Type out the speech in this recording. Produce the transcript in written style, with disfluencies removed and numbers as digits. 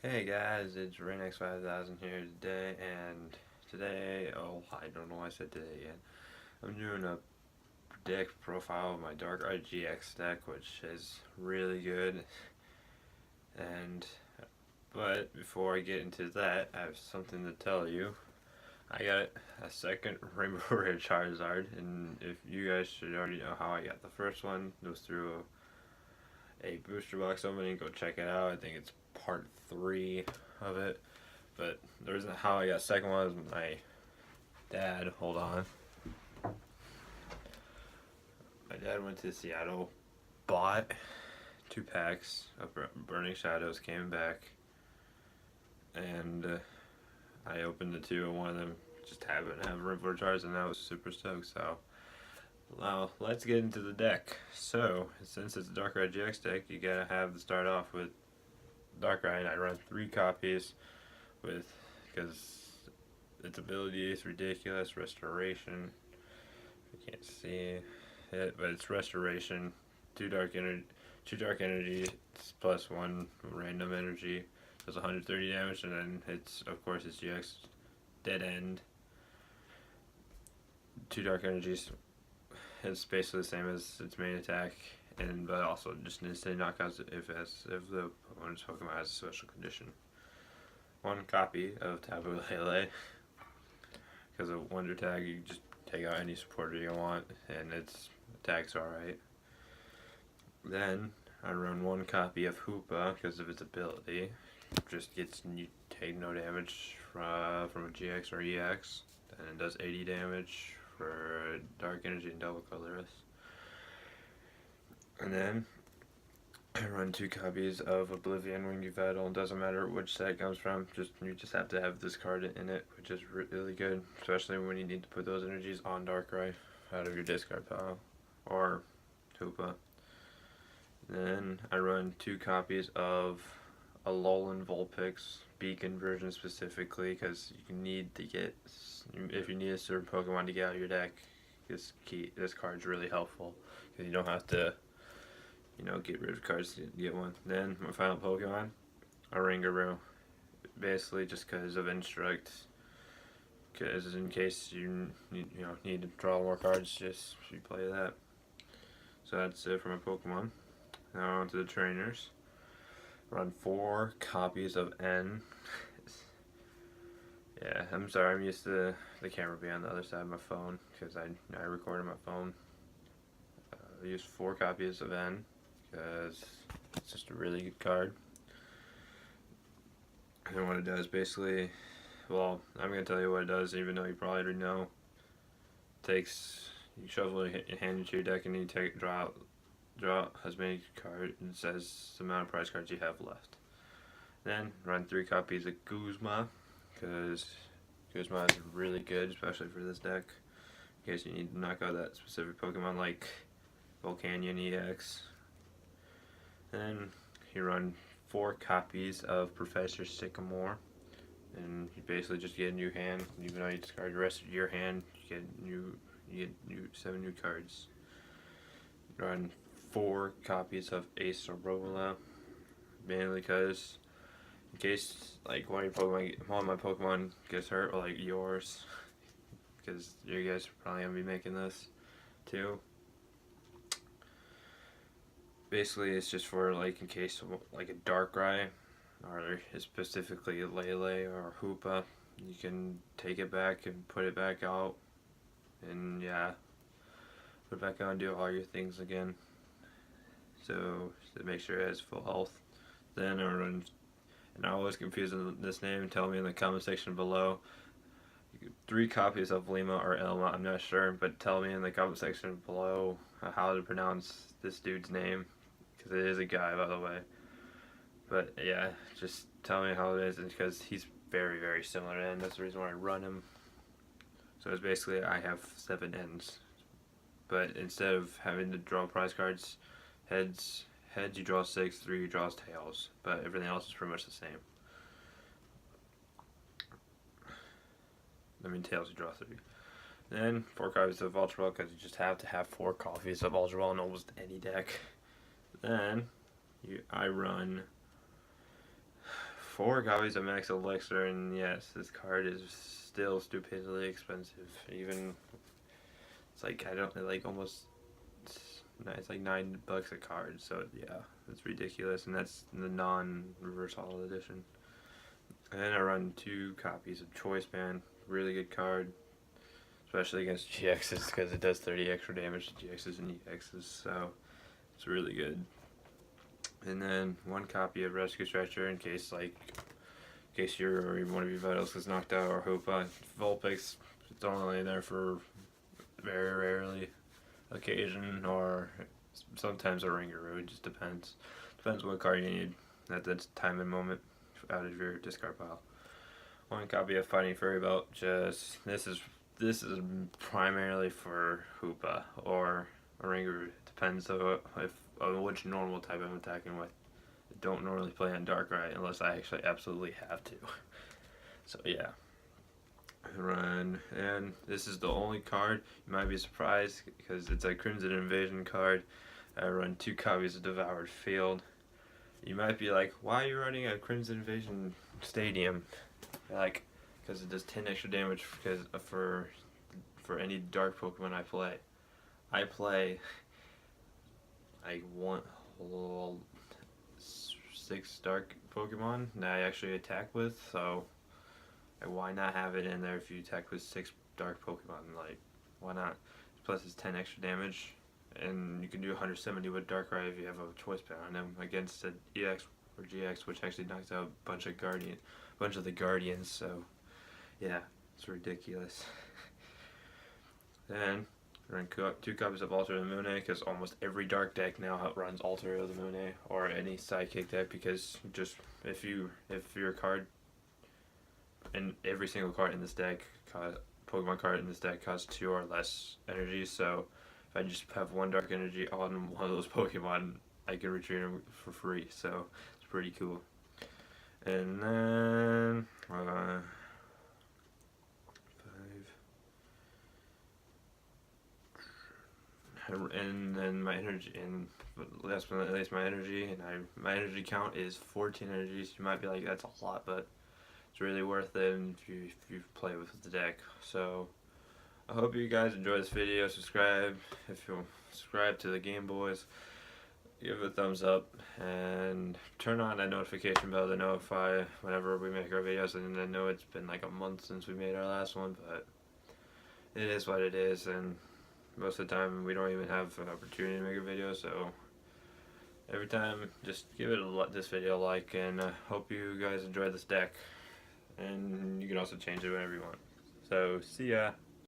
Hey guys, it's RayNex5000 here today, and today, I don't know why I said today yet. I'm doing a deck profile of my Darkrai GX deck, which is really good, and, but before I get into that, I have something to tell you. I got a second Rainbow Rare Charizard, and if you guys should already know how I got the first one, it was through a booster box opening. Go check it out. I think it's part 3 of it. But the reason how I got second one was my dad. Hold on. My dad went to Seattle, bought 2 packs of Burning Shadows, came back, and I opened the 2, and one of them just happened to have Rainbow Charizard, and I was super stoked. So now let's get into the deck. So since it's a Darkrai GX deck, you gotta have to start off with Darkrai, and I run 3 copies with, because its ability is ridiculous. Restoration, you can't see it, but it's restoration, 2 dark energy plus 1 random energy, does 130 damage, and then it's, of course, it's GX dead end. 2 dark energies, it's basically the same as its main attack, and but also just instant knockouts if the opponent's Pokemon has a special condition. 1 copy of Tapu Lele, because of Wonder Tag, you just take out any supporter you want, and its attack's alright. Then I run 1 copy of Hoopa because of its ability. Just gets, you take no damage from a GX or EX, and it does 80 damage for Dark Energy and Double Colorless. And then I run 2 copies of Oblivion Winged Vidal. Doesn't matter which set it comes from, you just have to have this card in it, which is really good, especially when you need to put those energies on Darkrai out of your discard pile or Hoopa. Then I run 2 copies of Alolan Vulpix Beacon version specifically, because you need to get, if you need a certain Pokemon to get out of your deck, this card's really helpful because you don't have to, get rid of cards to get one. Then my final Pokemon, a Ringaroo, basically just because of Instruct, because in case you need to draw more cards, just you play that. So that's it for my Pokemon. Now on to the trainers. Run 4 copies of N. Yeah, I'm sorry, I'm used to the camera being on the other side of my phone because I record on my phone. I use 4 copies of N because it's just a really good card. And what it does basically, well, I'm going to tell you what it does even though you probably already know. You shuffle your hand into your deck and you draw as many cards as the amount of prize cards you have left. Then run 3 copies of Guzma, because Guzma is really good, especially for this deck, in case you need to knock out that specific Pokemon like Volcanion EX. Then you run 4 copies of Professor Sycamore, and you basically just get a new hand. Even though you discard the rest of your hand, you get 7 new cards. Run 4 copies of Ace Aurora, mainly because in case like one of my Pokemon gets hurt, or like yours, because you guys are probably gonna be making this too. Basically, it's just for like in case like a Darkrai, or specifically a Lele or Hoopa, you can take it back and put it back out, and yeah, put it back out and do all your things again. So to make sure it has full health. Then I run, and I always confuse this name, tell me in the comment section below. 3 copies of Lima or Elma, I'm not sure, but tell me in the comment section below how to pronounce this dude's name, because it is a guy, by the way. But yeah, just tell me how it is, because he's very, very similar to N. That's the reason why I run him. So it's basically, I have 7 N's, but instead of having to draw prize cards, heads you draw 6, 3 you draw tails, but everything else is pretty much the same. I mean, tails you draw 3. Then 4 copies of Ultra Ball, because you just have to have 4 copies of Ultra Ball in almost any deck. Then I run 4 copies of Max Elixir, and yes, this card is still stupidly expensive. Even it's like I don't like almost it's like $9 a card. So yeah, it's ridiculous, and that's the non-reverse holo edition. And then I run 2 copies of Choice Band, really good card, especially against GXs because it does 30 extra damage to GXs and EXs, so it's really good. And then 1 copy of Rescue Stretcher in case your or one of your vitals gets knocked out, or Hoopa. Vulpix, it's only there for very rarely occasion, or sometimes a Ringaroo. It just depends. Depends what card you need at that time and moment out of your discard pile. 1 copy of Fighting Fairy Belt. Just this is primarily for Hoopa or a Ringaroo. Depends on which normal type I'm attacking with. I don't normally play on Darkrai unless I actually absolutely have to. So yeah. Run, and this is the only card. You might be surprised because it's a Crimson Invasion card. I run 2 copies of Devoured Field. You might be like, why are you running a Crimson Invasion Stadium? Like, because it does 10 extra damage because for any dark Pokemon I play. I play like 6 dark Pokemon that I actually attack with, so why not have it in there if you attack with 6 dark Pokemon? Like, why not? Plus it's 10 extra damage, and you can do 170 with Darkrai if you have a Choice Band on them against an EX or GX, which actually knocks out a bunch of the Guardians. So yeah, it's ridiculous. Then run 2 copies of Altar of the Moon, because almost every dark deck now runs Altar of the Moon, or any sidekick deck, because just if your card and every single card in this deck, Pokemon card in this deck, costs 2 or less energy. So if I just have 1 dark energy on one of those Pokemon, I can retrieve them for free. So it's pretty cool. And then 5. And then my energy, and last but not least, my energy, and my energy count is 14 energies. You might be like, that's a lot, but it's really worth it if you play with the deck. So I hope you guys enjoy this video. Subscribe if you'll subscribe to the Game Boys. Give it a thumbs up and turn on that notification bell to notify whenever we make our videos. And I know it's been like a month since we made our last one, but it is what it is, and most of the time we don't even have an opportunity to make a video. So every time, just give this video a like, and hope you guys enjoy this deck. And you can also change it whenever you want. So, see ya.